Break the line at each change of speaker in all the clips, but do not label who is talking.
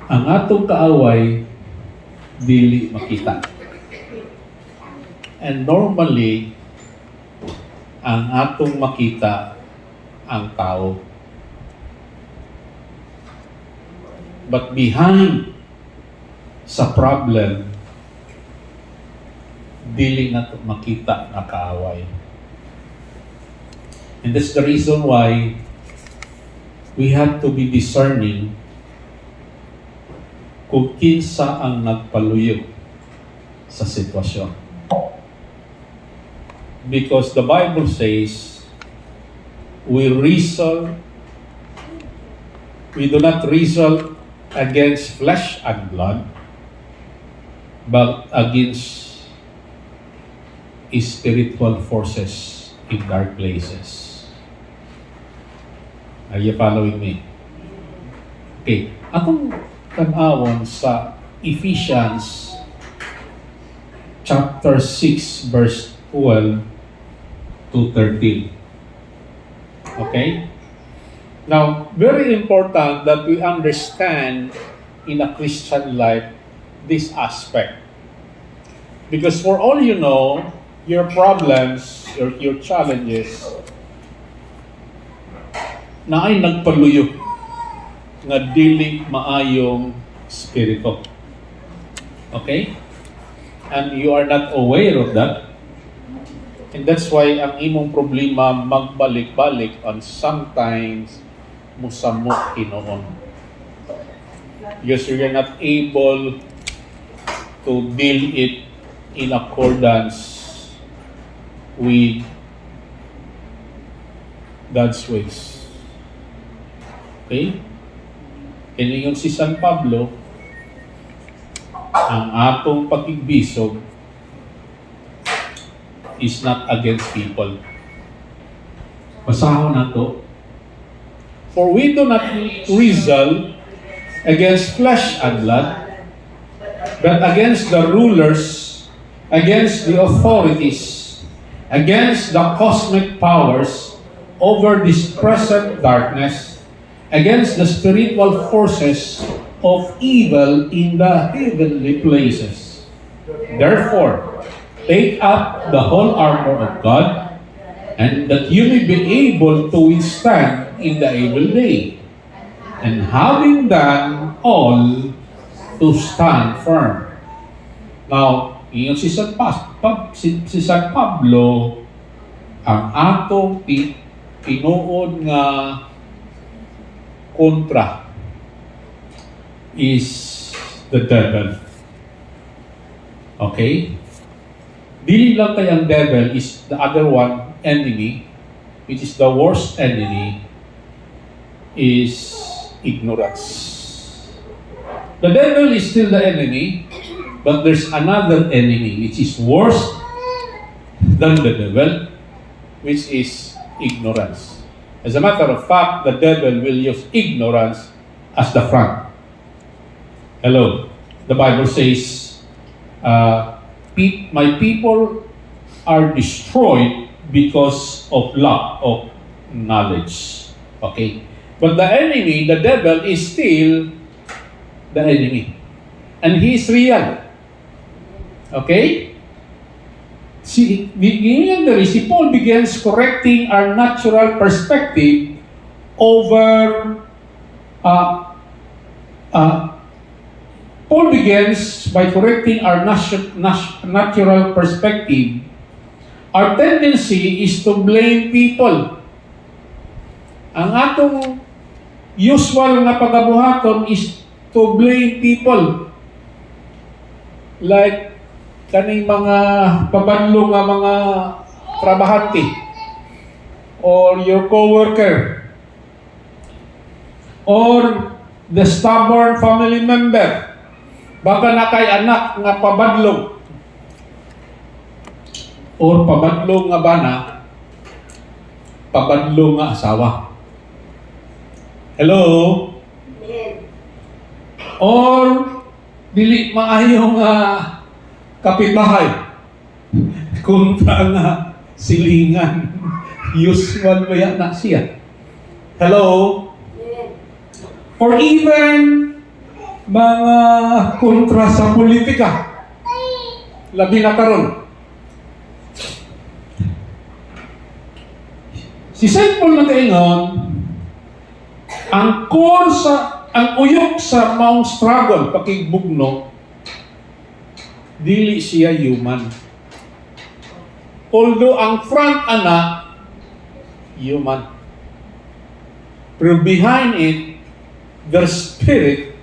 ang atong kaaway dili makita. And normally, ang atong makita ang tao. But behind sa problem, dili na makita na kaaway. And that's the reason why we have to be discerning kung kinsa ang nagpaluyo sa sitwasyon. Because the Bible says, we do not wrestle against flesh and blood, but against spiritual forces in dark places. Are you following me? Okay. Atong tan-awon sa Ephesians chapter 6 verse 12 to 13. Okay? Now, very important that we understand in a Christian life this aspect. Because for all you know, your problems, your challenges, na ay nagpaluyo nga dili maayong spirito. Okay? And you are not aware of that. And that's why ang imong problema magbalik-balik on sometimes musamot Hinoon. Because you're not able to deal it in accordance with God's ways. Okay? Kaya yung si San Pablo, ang atong pakigbisog is not against people. Basahon na to. For we do not wrestle against flesh and blood, but against the rulers, against the authorities, against the cosmic powers over this present darkness, against the spiritual forces of evil in the heavenly places. Therefore, take up the whole armor of God, and that you may be able to withstand in the evil day, and having done all, to stand firm. Now, yung si San Pablo, ang atong tinuod nga kontra is the devil. Okay? Dili lang kay ang devil is the other one, enemy, which is the worst enemy, is ignorance. The devil is still the enemy, but there's another enemy which is worse than the devil, which is ignorance. As a matter of fact, the devil will use ignorance as the front. Hello. The Bible says, my people are destroyed because of lack of knowledge. Okay? But the enemy, the devil, is still the enemy. And he is real. Okay? Si Paul begins correcting our natural perspective over Paul begins by correcting our natural perspective. Our tendency is to blame people. Ang atong usual nga pagabuhaton is to blame people. Like kaning mga pabadlo nga mga trabahante or your coworker or the stubborn family member, baka na kay anak nga pabadlong or pabadlong nga bana, pabadlong nga asawa. Hello? Or dili maayo nga kapitbahay kontra nga silingan. Usual ba yan na siya? Hello? Or even mga kontra sa politika. Labi na karon. Si St. Paul nakaingon, ang uyok sa maong struggle, pakigbugno, dili siya human. Although ang front ana, human. Pero behind it, there's spirit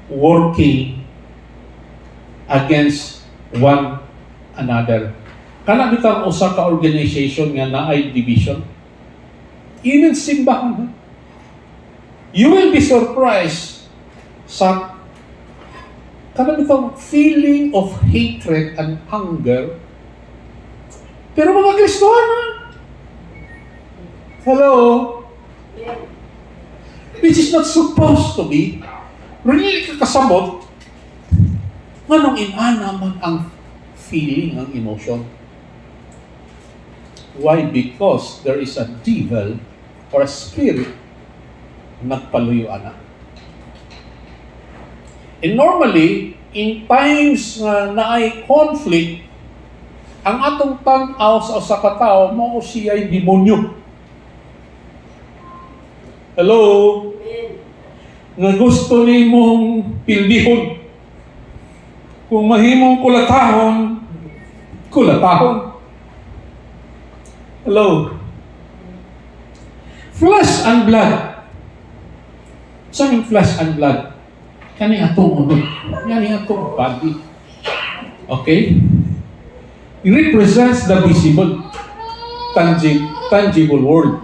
working against one another. Kana bitang usa ka organization nga naay division. Even simbahan. You will be surprised sa kana bitang feeling of hatred and hunger. Pero mga Kristohanon, hello? Which is not supposed to be. Really kakasabot, nganong inana man ang feeling, ang emotion. Why? Because there is a devil or a spirit nagpaluyo ana. And normally, in times nga naay conflict, ang atong tan-aw sa usa ka tawo mao siya'y demonyo. Hello? Nga gusto nimong pildihon. Kung mahimong kulatahon, kulatahon. Hello? Flesh and blood. Saan yung flesh and blood? Kani atong unod. Yan atong body. Okay? It represents the visible, tangible world.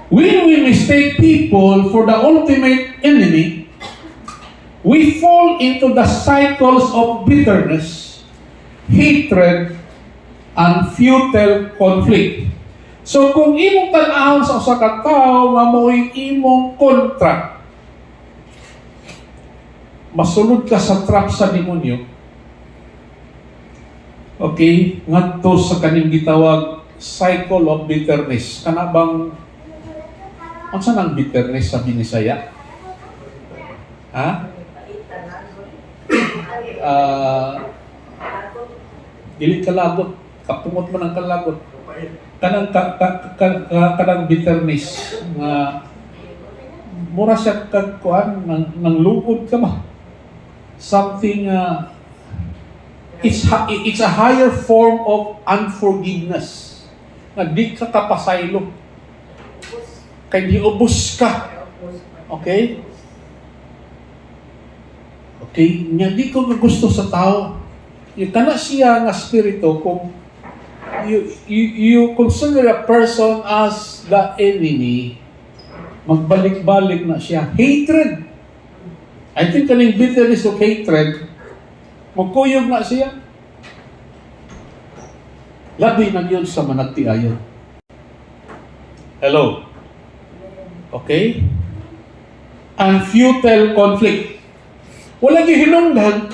When we mistake people for the ultimate enemy, we fall into the cycles of bitterness, hatred, and futile conflict. So kung imong tan-awon sa usa ka tawo nga mo'y imong kontra, masulod ka sa trap sa demonyo. Okay, ngadto sa kaning gitawag cycle of bitterness. Kana bang unsa nang bitterness sa Binisaya? Ha? Dili kalagot, kapungot mo ng kalagot. Kanang bitterness nga mura siya kagkuan nang lugod ka ba? Something it's a higher form of unforgiveness. Nga di ka kapasaylo. Kay giubos ka. Okay? Okay? Nga di ko gusto sa tao. Yung kana siya nga spirito, kung you consider a person as the enemy, magbalik-balik na siya. Hatred. I think kaning bitterness of hatred, magkuyog na siya. Labi na yun sa managtiayon. Hello? Okay? And futile conflict. Wala gihinungdan.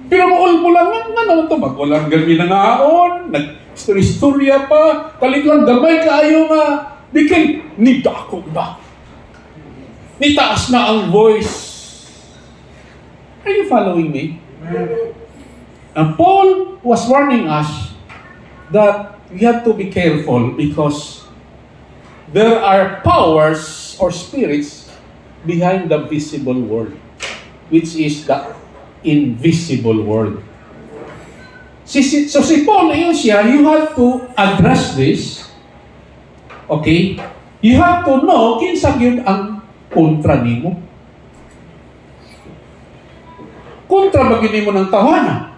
Pero maul mo lang nga naman ito. Walang gami na ngaon, nag-istorya pa, kalit lang gamay kaayo nga, bikin, nita ako ba? Nitaas na ang voice. Are you following me? And Paul was warning us that we have to be careful because there are powers or spirits behind the visible world, which is the invisible world. So si Paul, yun siya, you have to address this. Okay? You have to know kinsa gyud ang kontra nimo. Kontra ba gyud nimo ng tawanan?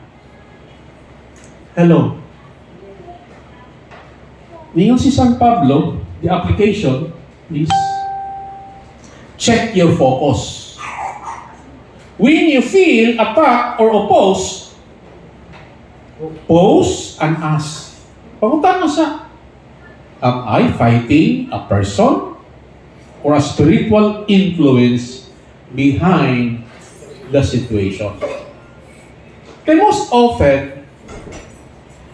Hello? Ningon si San Pablo, the application is check your focus. When you feel attacked or opposed, pause and ask. Pangutan mo sa, am I fighting a person or a spiritual influence behind the situation? Kaya most often,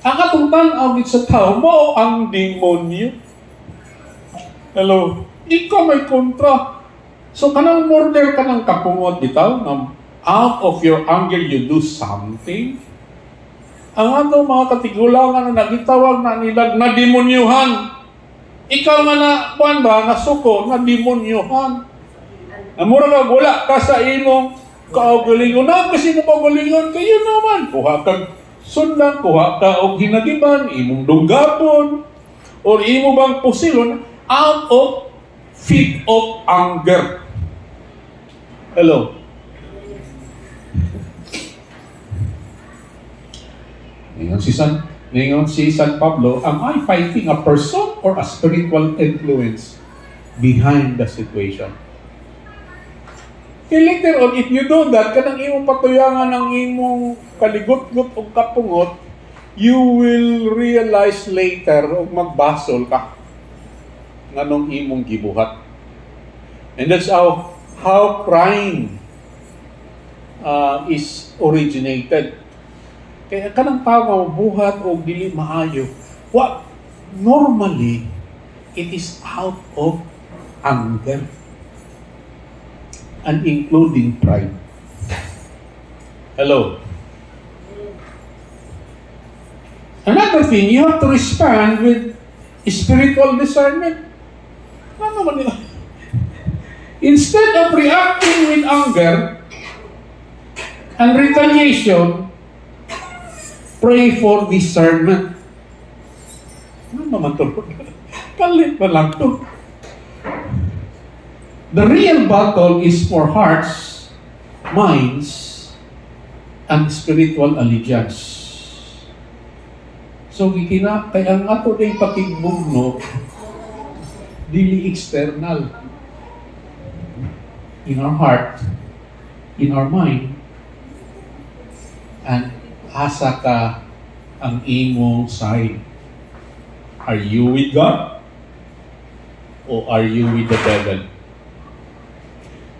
ang atong tanaw sa tao mo ang demonyo. Hello, ikaw may kontra. So kanang murder ka ng kapungot bitaw, na out of your anger you do something. Ang ato mga katigulangan na nagitawag na nila na demonyuhan. Ikaw nga na, kuan ba, nasuko, na demonyuhan. Amura ka, wala ka sa imong kaugalingon. Kasi mo kaugalingon, kayo naman. Kuha kang sundan, kuha ka o ginagiban, imong dunggapon, or imo bang pusilon, out of fit of anger. Hello? Ngayon si San Pablo, am I fighting a person or a spiritual influence behind the situation? Okay, later on, if you do that, kanang imong patuyangan ng imong kaligot-got o kapungot, you will realize later o magbasol ka nganong imong gibuhat. And that's how crime is originated. Kaya kanang tao buhat o dili maayo. What normally it is out of anger and including pride. Hello. Another thing, you have to respond with spiritual discernment. Ano man nila? Instead of reacting with anger and retaliation, pray for discernment. Ano naman to? Kalit pa lang to. The real battle is for hearts, minds, and spiritual allegiance. So, kaya ang ato na yung pakigbugno, dili external. In our heart, in our mind, and asa ka ang imong side. Are you with God? Or are you with the devil?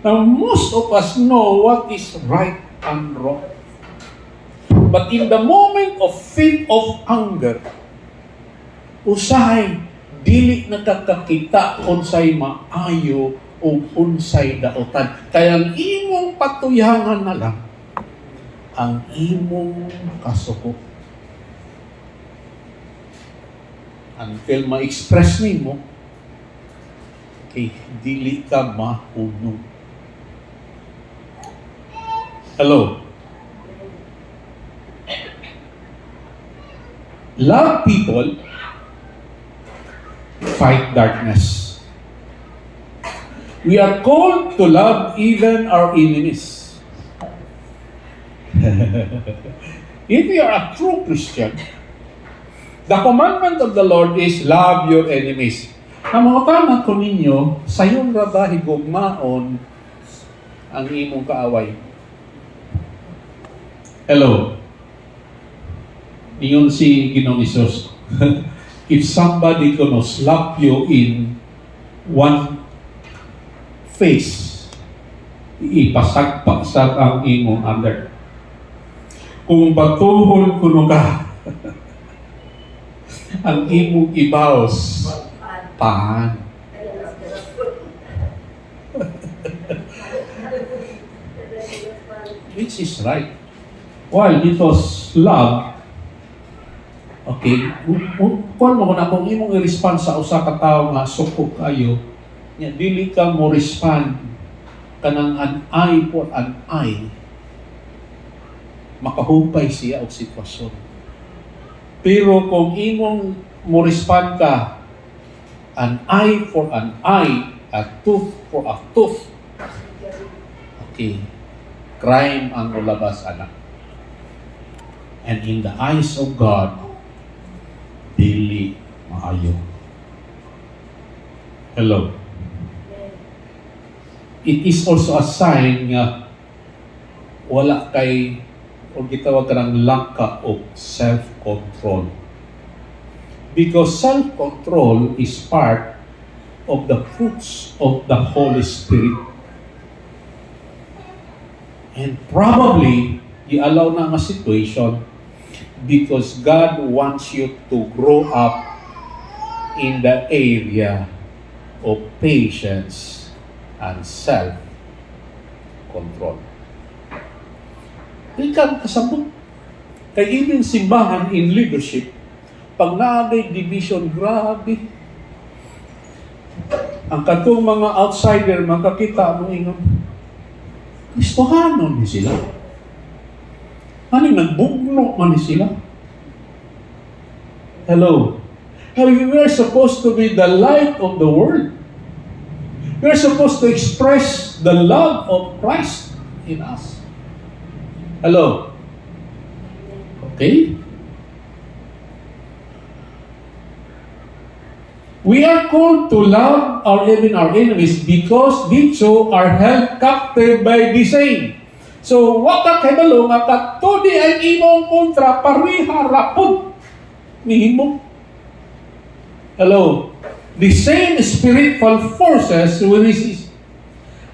Now, most of us know what is right and wrong. But in the moment of fit of anger, usahay, dili nakakakita unsay maayo o unsay daotan. Kaya ang imong patuyangan na lang ang imong kasuko. Until ma-express nimo, okay, dili ka mahunong. Hello? Love people, fight darkness. We are called to love even our enemies. If you are a true Christian, the commandment of the Lord is love your enemies. Ang mga tanan ko ninyo, sayon ra ba higugmaon ang imong kaaway? Hello? Niyon si Ginoong Hesus. If somebody gonna slap you in one face, ipasagpaksag ang imong under. Kung batuhol kuno ka, ang imong ibaos, paan. Which is right. While it was love, okay, kung mo na kung imong i-respond sa usa ka tawo nga sukok kayo, dili ka mo respond kanang an eye for an eye, makahumpay siya og sitwasyon. Pero kung imong mo respond ka an eye for an eye, a tooth for a tooth, okay, crime ang ulabas anak. And in the eyes of God, dili maayo. Hello. It is also a sign nga wala kay o gitawag ka ng langka of self-control. Because self-control is part of the fruits of the Holy Spirit. And probably, i-allow na nga situation because God wants you to grow up in the area of patience and self-control. Ikaw kasabot. Kaya even simbahan in leadership, pag naagay division, grabe. Ang katong mga outsider, makakita mo ingon, Kristohano ni sila. Ano nagbugno man ni sila? Hello. We are supposed to be the light of the world. We are supposed to express the love of Christ in us. Hello. Okay? We are called to love even our enemies because dito are held captive by the same. So, waka kahibalo nga katodi ang imong kontra pariha rapod ni himo. Hello. The same spiritual forces will resist.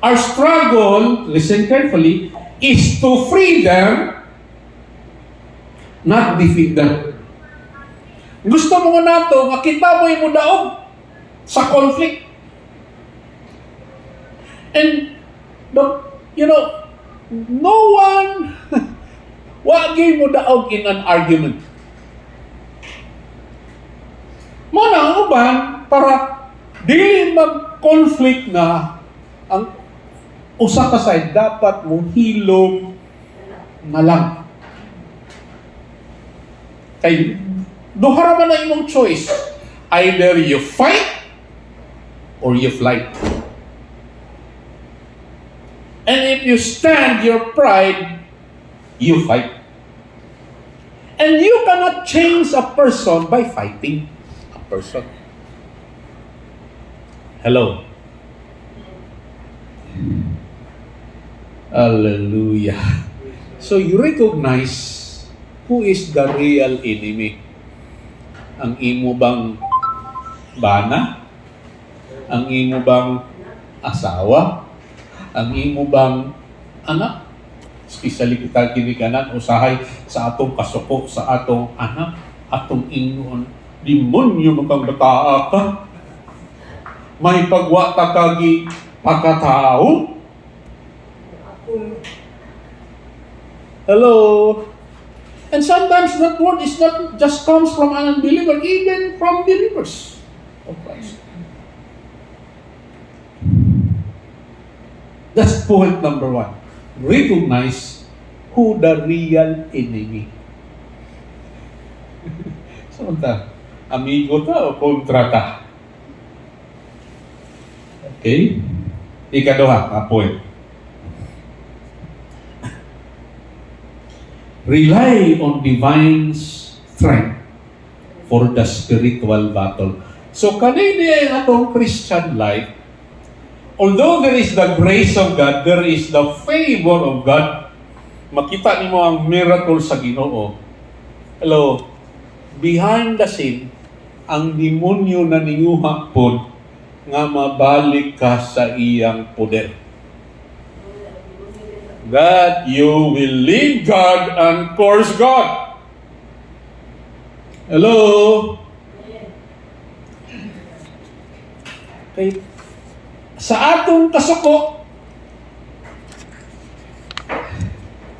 Our struggle, listen carefully, is to free them, not defeat them. Gusto mo nga nato, makita mo yung daog sa conflict. And, no one, wagi mo daog in an argument. Mana ang uban, para dili mag-conflict na ang usa ka side, dapat mo hilom na lang. Kay duha man ang imong choice. Either you fight or you flight. And if you stand your pride, you fight. And you cannot change a person by fighting a person. Hello. Hallelujah. So you recognize who is the real enemy. Ang imo bang bana? Ang imo bang asawa? Ang imo bang anak? Especially kita kinikanan, usahay sa atong kasuko, sa atong anak, atong ingon, demonyo makang bataa ka. May pagwata kagi pagkatao. Hello. And sometimes that word is not just comes from an unbeliever, even from believers of Christ. That's point number 1. Recognize who the real enemy. So, amigo ta o kontra ta? Okay? Ikaduha, point. Rely on divine strength for the spiritual battle. So, kanina ang atong Christian life, although there is the grace of God, there is the favor of God, makita nimo ang miracle sa Ginoo. Hello, behind the scene, ang demonyo na niyuha po nga mabalik ka sa iyang poder. That you will leave God and curse God. Hello? Okay. Sa atong kasuko,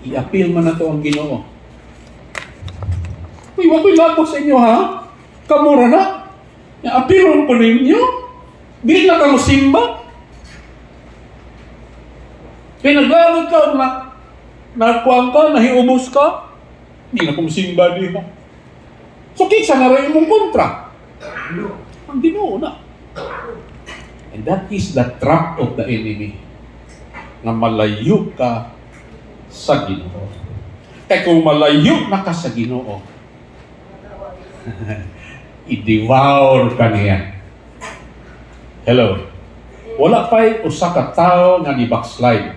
i-appeal man na ito ang Ginoo. Uy, wag ko'y labos sa inyo, ha? Kamura na. I-appeal mo ninyo. Di na ka mo simba. Kaya naglalod ka, nakuhaan ka, nahiubos ka, hindi na kumusimba di ba? So, kinsa na rin mong kontra. Ang Ginoo na. And that is the trap of the enemy. Na malayo ka sa Ginoo. Kaya kung malayo na ka sa Ginoo, i-devour ka niya. Hello. Wala pa'y usa ka tao nga ni-backslide,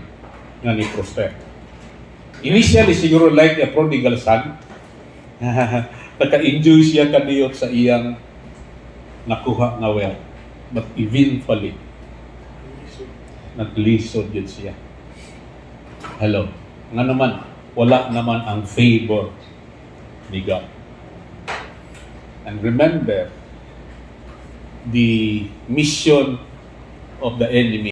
nga ni-prosper. Initially, siguro like a prodigal son, naka-enjoy siya kadiyot sa iyang nakuha nga wealth. But eventually, naglisod yun siya. Hello. Nga naman, wala naman ang favor ni God. And remember, the mission of the enemy